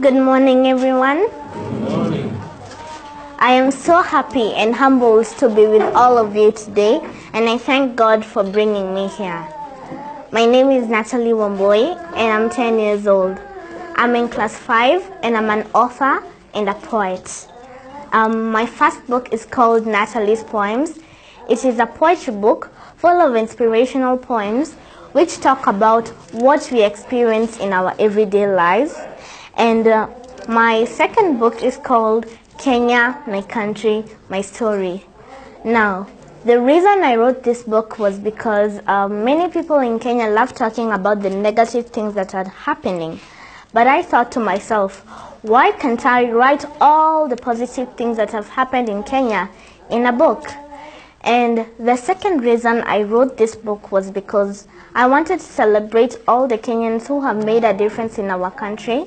Good morning, everyone. Good morning. I am so happy and humbled to be with all of you today, and I thank God for bringing me here. My name is Natalie Wamboi, and I'm 10 years old. I'm in class 5, and I'm an author and a poet. My first book is called Natalie's Poems. It is a poetry book full of inspirational poems which talk about what we experience in our everyday lives. And my second book is called Kenya, My Country, My Story. Now, the reason I wrote this book was because many people in Kenya love talking about the negative things that are happening. But I thought to myself, why can't I write all the positive things that have happened in Kenya in a book? And the second reason I wrote this book was because I wanted to celebrate all the Kenyans who have made a difference in our country.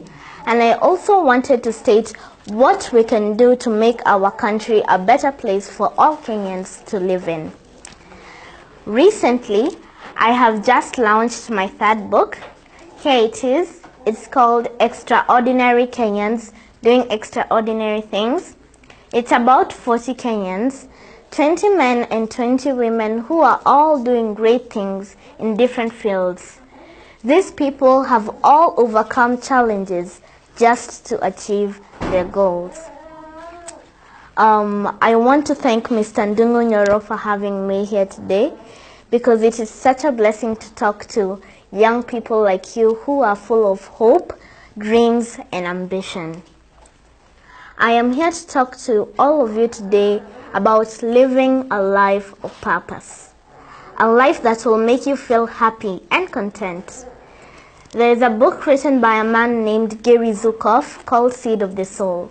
And I also wanted to state what we can do to make our country a better place for all Kenyans to live in. Recently, I have just launched my third book. Here it is. It's called Extraordinary Kenyans Doing Extraordinary Things. It's about 40 Kenyans, 20 men and 20 women who are all doing great things in different fields. These people have all overcome challenges just to achieve their goals. I want to thank Mr. Ndungu Nyoro for having me here today, because it is such a blessing to talk to young people like you who are full of hope, dreams, and ambition. I am here to talk to all of you today about living a life of purpose, a life that will make you feel happy and content. There is a book written by a man named Gary Zukav called Seed of the Soul.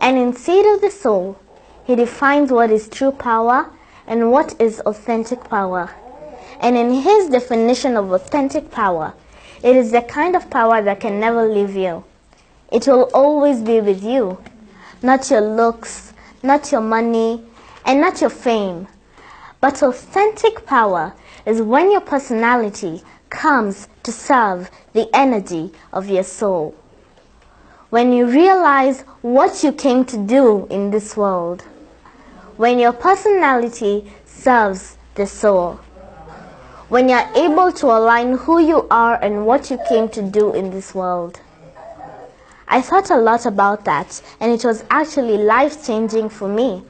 And in Seed of the Soul, he defines what is true power and what is authentic power. And in his definition of authentic power, it is the kind of power that can never leave you. It will always be with you, not your looks, not your money, and not your fame. But authentic power is when your personality comes to serve the energy of your soul. When you realize what you came to do in this world. When your personality serves the soul. When you're able to align who you are and what you came to do in this world. I thought a lot about that, and it was actually life-changing for me.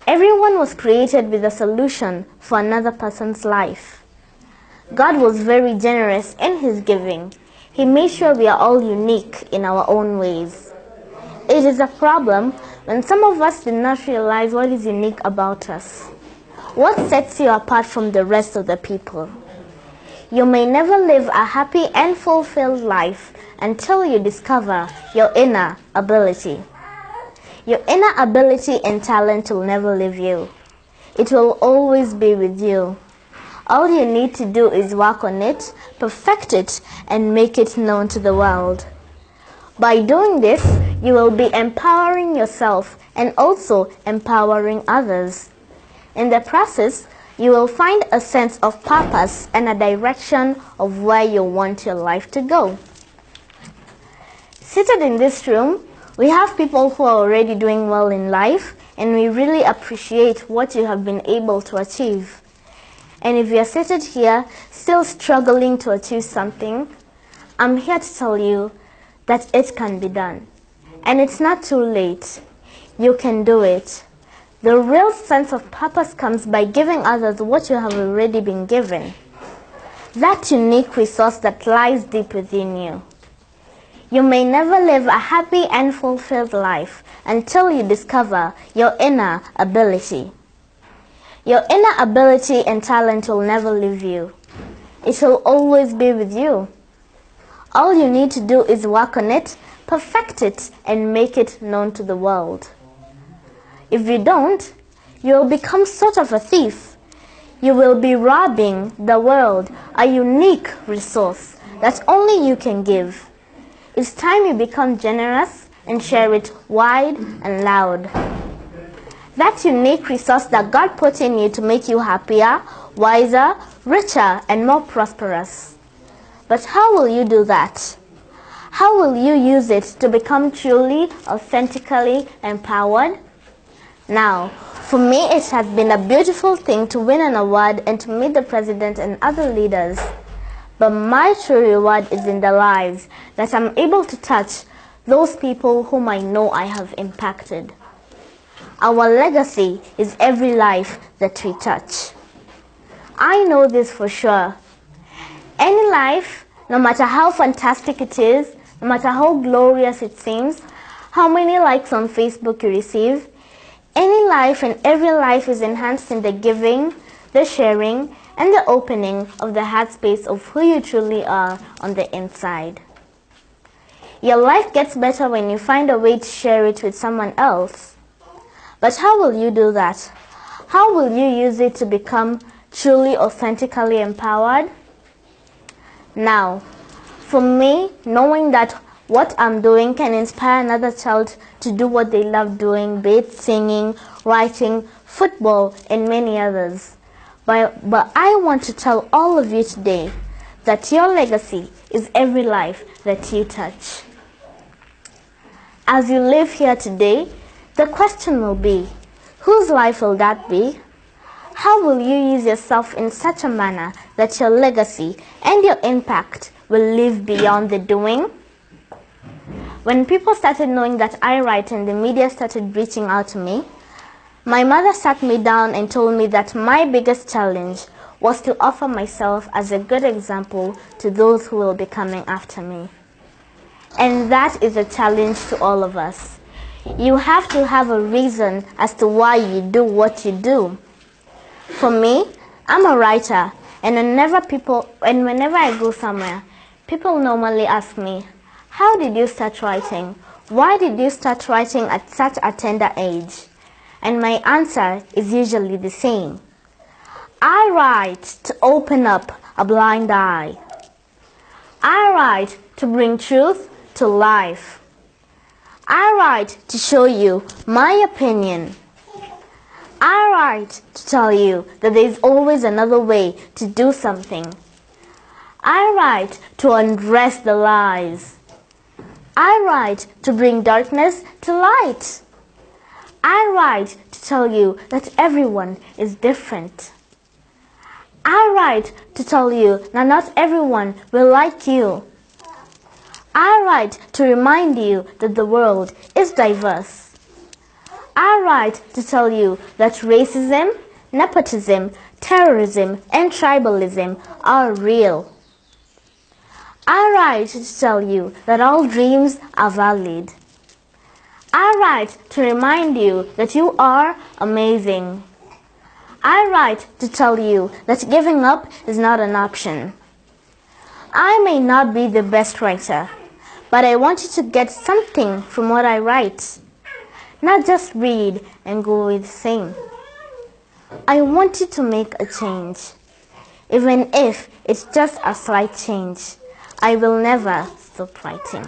Everyone was created with a solution for another person's life. God was very generous in his giving. He made sure we are all unique in our own ways. It is a problem when some of us do not realize what is unique about us. What sets you apart from the rest of the people? You may never live a happy and fulfilled life until you discover your inner ability. Your inner ability and talent will never leave you. It will always be with you. All you need to do is work on it, perfect it, and make it known to the world. By doing this, you will be empowering yourself and also empowering others. In the process, you will find a sense of purpose and a direction of where you want your life to go. Seated in this room, we have people who are already doing well in life, and we really appreciate what you have been able to achieve. And if you are seated here, still struggling to achieve something, I'm here to tell you that it can be done. And it's not too late. You can do it. The real sense of purpose comes by giving others what you have already been given. That unique resource that lies deep within you. You may never live a happy and fulfilled life until you discover your inner ability. Your inner ability and talent will never leave you. It will always be with you. All you need to do is work on it, perfect it, and make it known to the world. If you don't, you will become sort of a thief. You will be robbing the world a unique resource that only you can give. It's time you become generous and share it wide and loud. That unique resource that God put in you to make you happier, wiser, richer, and more prosperous. But how will you do that? How will you use it to become truly, authentically empowered? Now, for me, it has been a beautiful thing to win an award and to meet the president and other leaders. But my true reward is in the lives that I'm able to touch, those people whom I know I have impacted. Our legacy is every life that we touch. I know this for sure. Any life, no matter how fantastic it is, no matter how glorious it seems, how many likes on Facebook you receive, any life and every life is enhanced in the giving, the sharing, and the opening of the heart space of who you truly are on the inside. Your life gets better when you find a way to share it with someone else. But how will you do that? How will you use it to become truly, authentically empowered? Now, for me, knowing that what I'm doing can inspire another child to do what they love doing, be it singing, writing, football, and many others. But I want to tell all of you today that your legacy is every life that you touch. As you live here today, the question will be, whose life will that be? How will you use yourself in such a manner that your legacy and your impact will live beyond the doing? When people started knowing that I write and the media started reaching out to me, my mother sat me down and told me that my biggest challenge was to offer myself as a good example to those who will be coming after me. And that is a challenge to all of us. You have to have a reason as to why you do what you do. For me, I'm a writer, and whenever I go somewhere, people normally ask me, how did you start writing? Why did you start writing at such a tender age? And my answer is usually the same. I write to open up a blind eye. I write to bring truth to life. I write to show you my opinion. I write to tell you that there is always another way to do something. I write to undress the lies. I write to bring darkness to light. I write to tell you that everyone is different. I write to tell you that not everyone will like you. I write to remind you that the world is diverse. I write to tell you that racism, nepotism, terrorism, and tribalism are real. I write to tell you that all dreams are valid. I write to remind you that you are amazing. I write to tell you that giving up is not an option. I may not be the best writer, but I want you to get something from what I write. Not just read and go with the same. I want you to make a change. Even if it's just a slight change, I will never stop writing.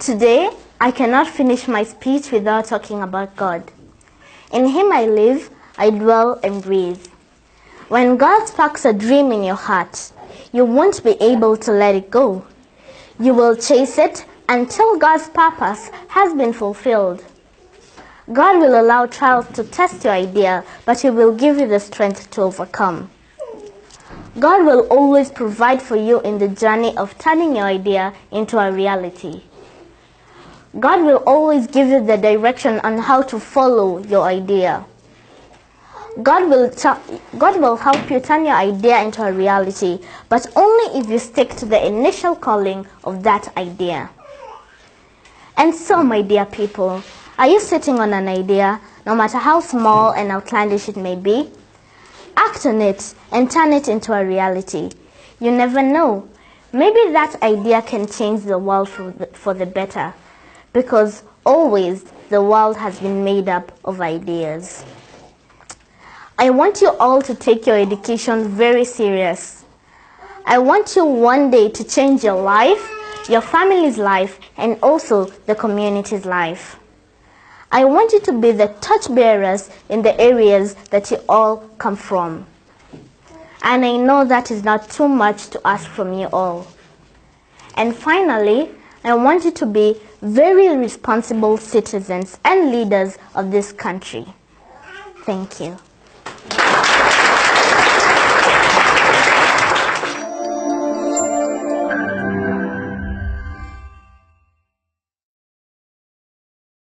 Today, I cannot finish my speech without talking about God. In Him I live, I dwell and breathe. When God sparks a dream in your heart, you won't be able to let it go. You will chase it until God's purpose has been fulfilled. God will allow trials to test your idea, but He will give you the strength to overcome. God will always provide for you in the journey of turning your idea into a reality. God will always give you the direction on how to follow your idea. God will help you turn your idea into a reality, but only if you stick to the initial calling of that idea. And so, my dear people, are you sitting on an idea, no matter how small and outlandish it may be? Act on it and turn it into a reality. You never know. Maybe that idea can change the world for the better. Because always the world has been made up of ideas. I want you all to take your education very serious. I want you one day to change your life, your family's life, and also the community's life. I want you to be the torchbearers in the areas that you all come from. And I know that is not too much to ask from you all. And finally, I want you to be very responsible citizens and leaders of this country. Thank you.